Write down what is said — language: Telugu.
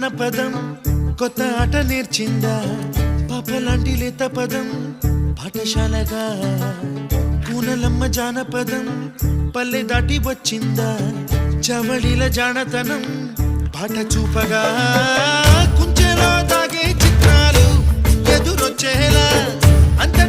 జానపదం కొత్త ఆట నేర్చిందా పాపలాంటి లేత పదం పాఠశాలగా కూనలమ్మ జానపదం పల్లె దాటి వచ్చిందా చవళిల జానతనం పాట చూపగా కుంచెలో దాగే చిత్రాలు ఎదురొచ్చేలా అంత